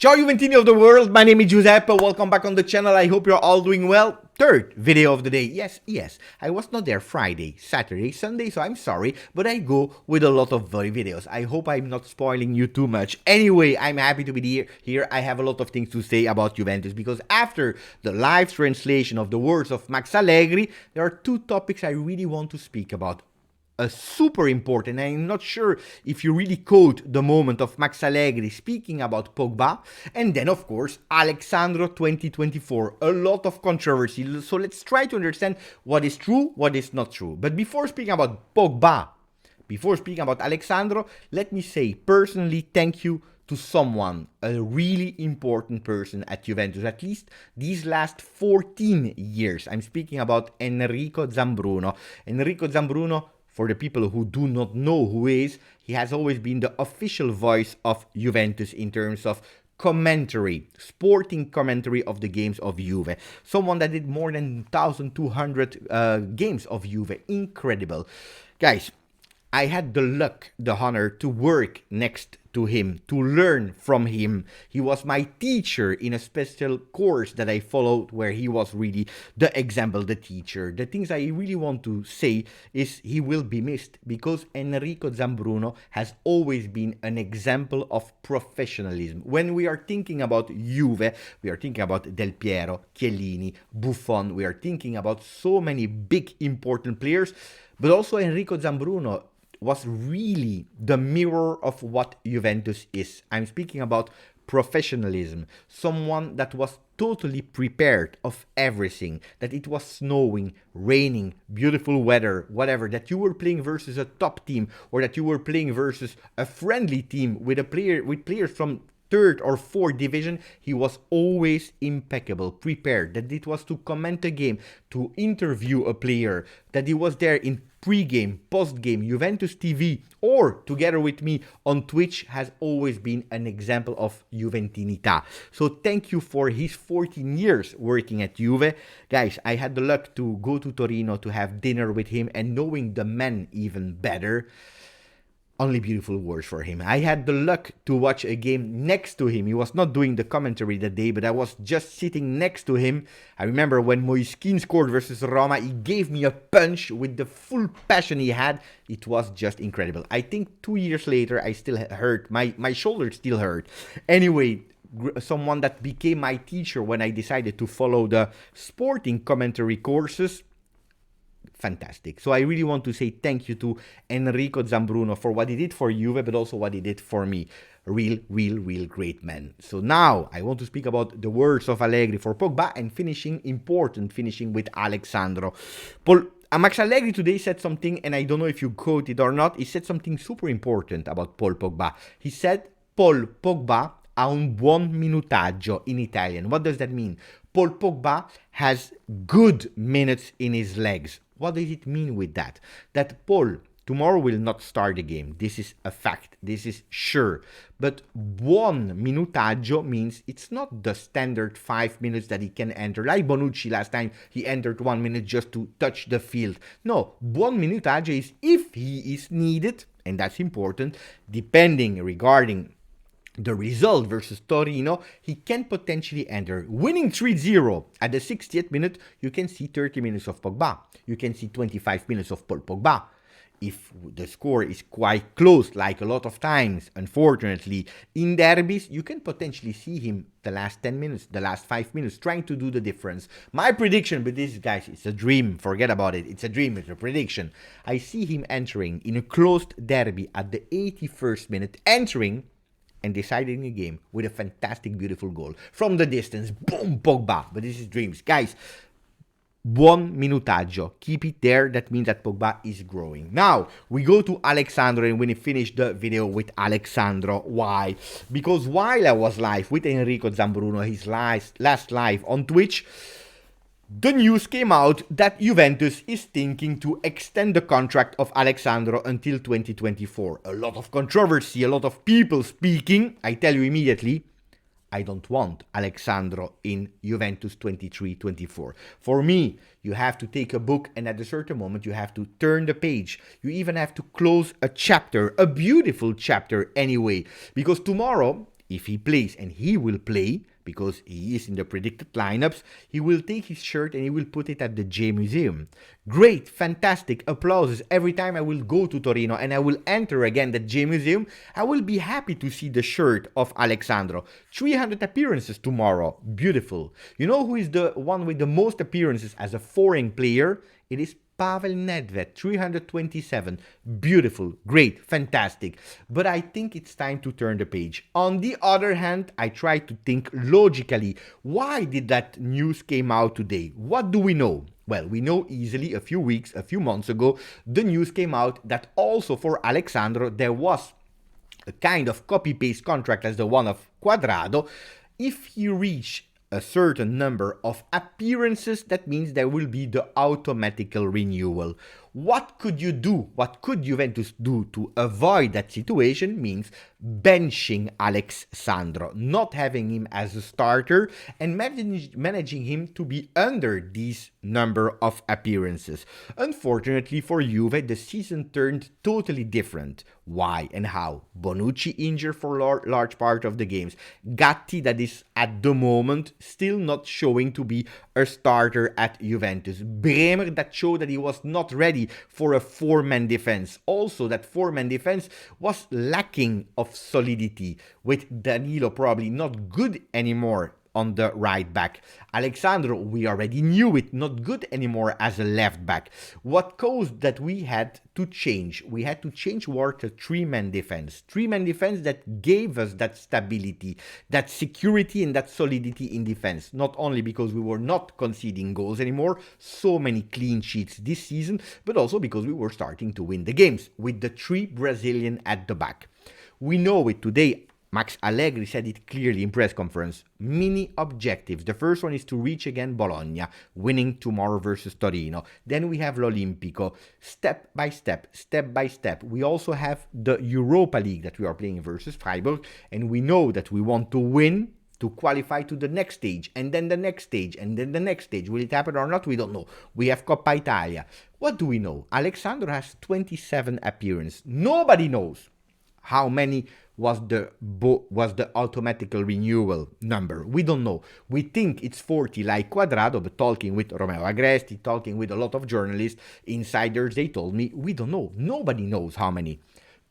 Ciao Juventini of the world, my name is Giuseppe, welcome back on the channel, I hope you're all doing well. Third video of the day, yes, I was not there Friday, Saturday, Sunday, so I'm sorry, but I go with a lot of videos. I hope I'm not spoiling you too much. Anyway, I'm happy to be here. I have a lot of things to say about Juventus, because after the live translation of the words of Max Allegri, there are two topics I really want to speak about. Super important. I'm not sure if you really caught the moment of Max Allegri speaking about Pogba, and then of course Alexandro 2024, a lot of controversy, so let's try to understand what is true, what is not true. But before speaking about Pogba, before speaking about Alexandro, let me say personally thank you to someone, a really important person at Juventus, at least these last 14 years. I'm speaking about Enrico Zambruno. Enrico Zambruno, for the people who do not know who he has always been the official voice of Juventus in terms of commentary, sporting commentary of the games of Juve. Someone that did more than 1,200 games of Juve. Incredible. Guys, I had the luck, the honor to work next to him, to learn from him. He was my teacher in a special course that I followed where he was really the example, the teacher. The things I really want to say is he will be missed, because Enrico Zambruno has always been an example of professionalism. When we are thinking about Juve, we are thinking about Del Piero, Chiellini, Buffon, we are thinking about so many big important players, but also Enrico Zambruno was really the mirror of what Juventus is. I'm speaking about professionalism, someone that was totally prepared of everything, that it was snowing, raining, beautiful weather, whatever, that you were playing versus a top team, or that you were playing versus a friendly team with players from third or fourth division. He was always impeccable, prepared, that it was to comment a game, to interview a player, that he was there in pre-game, post-game, Juventus TV, or together with me on Twitch, has always been an example of Juventinità. So thank you for his 14 years working at Juve. Guys, I had the luck to go to Torino to have dinner with him, and knowing the man even better, only beautiful words for him. I had the luck to watch a game next to him. He was not doing the commentary that day, but I was just sitting next to him. I remember when Moiskin scored versus Roma, he gave me a punch with the full passion he had. It was just incredible. I think 2 years later, I still hurt. My shoulder still hurt. Anyway, someone that became my teacher when I decided to follow the sporting commentary courses. Fantastic. So I really want to say thank you to Enrico Zambruno for what he did for Juve, but also what he did for me. Real great man. So now I want to speak about the words of Allegri for Pogba, and finishing with Alexandro. Max Allegri today said something, and I don't know if you quote it or not. He said something super important about Paul Pogba. He said, Paul Pogba ha un buon minutaggio in Italian. What does that mean? Paul Pogba has good minutes in his legs. What does it mean with that? That Paul tomorrow will not start the game. This is a fact. This is sure. But buon minutaggio means it's not the standard 5 minutes that he can enter. Like Bonucci last time, he entered 1 minute just to touch the field. No, buon minutaggio is if he is needed, and that's important, depending regarding the result versus Torino, he can potentially enter. Winning 3-0 at the 60th minute, you can see 30 minutes of Pogba. You can see 25 minutes of Paul Pogba. If the score is quite close, like a lot of times, unfortunately, in derbies, you can potentially see him the last 10 minutes, the last 5 minutes, trying to do the difference. My prediction, but this, guys, it's a dream. Forget about it. It's a dream. It's a prediction. I see him entering in a closed derby at the 81st minute, entering and deciding a game with a fantastic, beautiful goal. From the distance, boom, Pogba. But this is dreams. Guys, buon minutaggio. Keep it there. That means that Pogba is growing. Now, we go to Alexandro, and we finish the video with Alexandro. Why? Because while I was live with Enrico Zambruno, his last live on Twitch, the news came out that Juventus is thinking to extend the contract of Alexandro until 2024. A lot of controversy, a lot of people speaking. I tell you immediately, I don't want Alexandro in Juventus 23-24. For me, you have to take a book, and at a certain moment you have to turn the page. You even have to close a chapter, a beautiful chapter anyway. Because tomorrow, if he plays, and he will play because he is in the predicted lineups, he will take his shirt and he will put it at the J Museum. Great, fantastic, applauses every time I will go to Torino and I will enter again the J Museum. I will be happy to see the shirt of Alexandro. 300 appearances tomorrow, beautiful. You know who is the one with the most appearances as a foreign player? It is Pavel Nedved, 327. Beautiful, great, fantastic. But I think it's time to turn the page. On the other hand, I try to think logically. Why did that news came out today? What do we know? Well, we know easily a few months ago, the news came out that also for Alexandro there was a kind of copy-paste contract as the one of Cuadrado. If he reached a certain number of appearances, that means there will be the automatical renewal. What could you do? What could Juventus do to avoid that situation? Means benching Sandro, not having him as a starter and managing him to be under this number of appearances. Unfortunately for Juve, the season turned totally different. Why and how? Bonucci injured for large part of the games. Gatti, that is at the moment still not showing to be a starter at Juventus. Bremer, that showed that he was not ready for a four-man defense. Also, that four-man defense was lacking of solidity, with Danilo probably not good anymore on the right back. Alexandro, we already knew it, not good anymore as a left back. What caused that we had to change? We had to change towards a three-man defense. Three-man defense that gave us that stability, that security and that solidity in defense. Not only because we were not conceding goals anymore, so many clean sheets this season, but also because we were starting to win the games with the three Brazilian at the back. We know it today. Max Allegri said it clearly in press conference. Mini objectives. The first one is to reach again Bologna, winning tomorrow versus Torino. Then we have l'Olimpico. Step by step. We also have the Europa League that we are playing versus Freiburg. And we know that we want to win to qualify to the next stage, and then the next stage, and then the next stage. Will it happen or not? We don't know. We have Coppa Italia. What do we know? Alexandro has 27 appearances. Nobody knows how many was the automatical renewal number. We don't know. We think it's 40 like Cuadrado, but talking with Romeo Agresti, talking with a lot of journalists, insiders, they told me, we don't know. Nobody knows how many.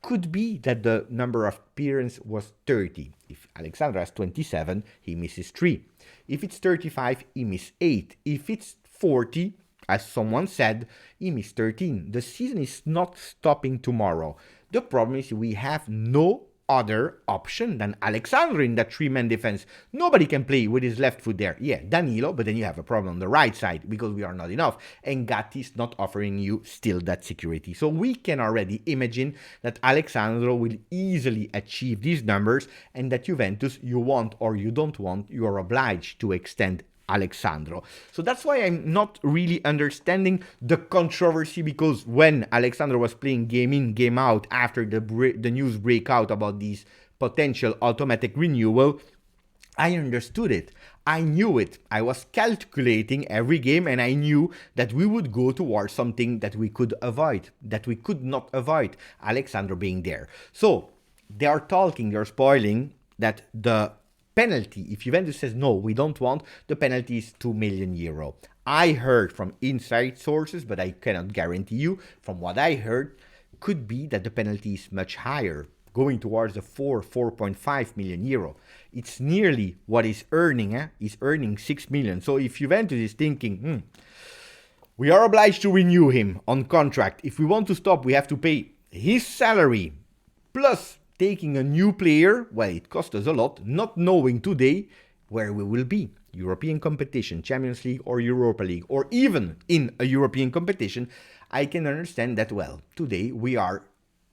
Could be that the number of appearances was 30. If Alexandro has 27, he misses 3. If it's 35, he misses 8. If it's 40, as someone said, he missed 13. The season is not stopping tomorrow. The problem is we have no other option than Alexandro in that three-man defense. Nobody can play with his left foot there. Yeah, Danilo, but then you have a problem on the right side because we are not enough. And Gatti is not offering you still that security. So we can already imagine that Alexandro will easily achieve these numbers and that Juventus, you want or you don't want, you are obliged to extend Alexandro. So that's why I'm not really understanding the controversy, because when Alexandro was playing game in, game out after the news break out about these potential automatic renewal, I understood it. I knew it. I was calculating every game and I knew that we would go towards something that we could avoid, that we could not avoid, Alexandro being there. So they are talking, they're spoiling that the penalty, if Juventus says no, we don't want, the penalty is 2 million euro. I heard from inside sources, but I cannot guarantee you, from what I heard, could be that the penalty is much higher, going towards the 4.5 million euro. It's nearly what he's earning. He's earning 6 million. So if Juventus is thinking, we are obliged to renew him on contract. If we want to stop, we have to pay his salary plus taking a new player, well, it costs us a lot, not knowing today where we will be. European competition, Champions League or Europa League, or even in a European competition, I can understand that, well, today we are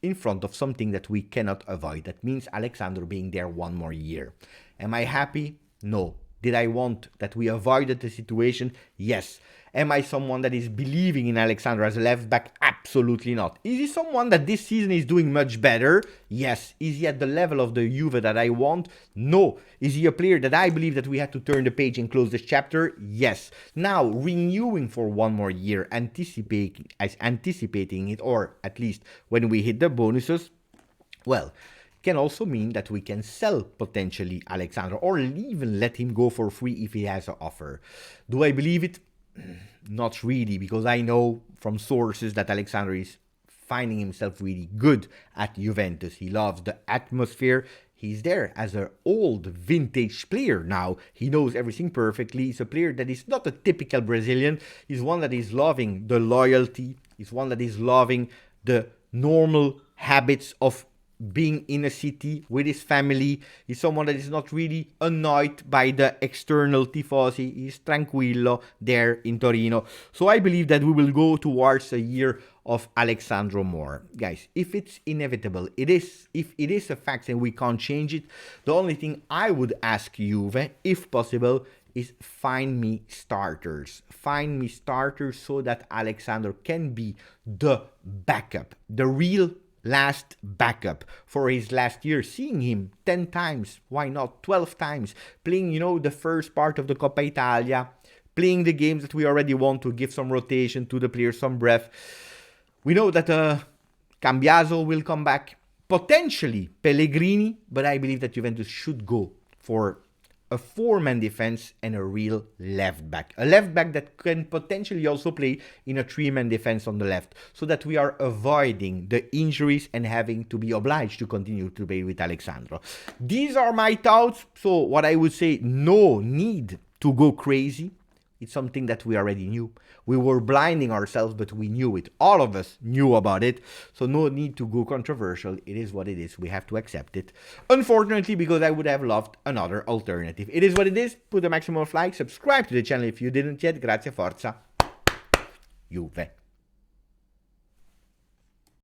in front of something that we cannot avoid. That means Alexandro being there one more year. Am I happy? No. Did I want that we avoided the situation? Yes. Am I someone that is believing in Alexandro as a left back? Absolutely not. Is he someone that this season is doing much better? Yes. Is he at the level of the Juve that I want? No. Is he a player that I believe that we have to turn the page and close this chapter? Yes. Now, renewing for one more year, anticipating it, or at least when we hit the bonuses, well, can also mean that we can sell potentially Alexandro or even let him go for free if he has an offer. Do I believe it? Not really, because I know from sources that Alexandro is finding himself really good at Juventus. He loves the atmosphere. He's there as an old vintage player now. He knows everything perfectly. He's a player that is not a typical Brazilian. He's one that is loving the loyalty. He's one that is loving the normal habits of being in a city with his family. He's someone that is not really annoyed by the external tifosi. He's tranquillo there in Torino. So I believe that we will go towards a year of Alexandro more. Guys, if it's inevitable, if it is a fact and we can't change it, the only thing I would ask Juve, if possible, is find me starters. Find me starters so that Alexandro can be the backup, the real last backup for his last year. Seeing him 10 times, why not 12 times, playing, the first part of the Coppa Italia, playing the games that we already want to give some rotation to the players, some breath. We know that Cambiaso will come back, potentially Pellegrini, but I believe that Juventus should go for a 4-man defense and a real left back. A left back that can potentially also play in a 3-man defense on the left, so that we are avoiding the injuries and having to be obliged to continue to play with Alexandro. These are my thoughts. So what I would say, no need to go crazy. It's something that we already knew. We were blinding ourselves, but we knew it. All of us knew about it. So no need to go controversial. It is what it is. We have to accept it. Unfortunately, because I would have loved another alternative. It is what it is. Put a maximum of likes. Subscribe to the channel if you didn't yet. Grazie, forza, Juve.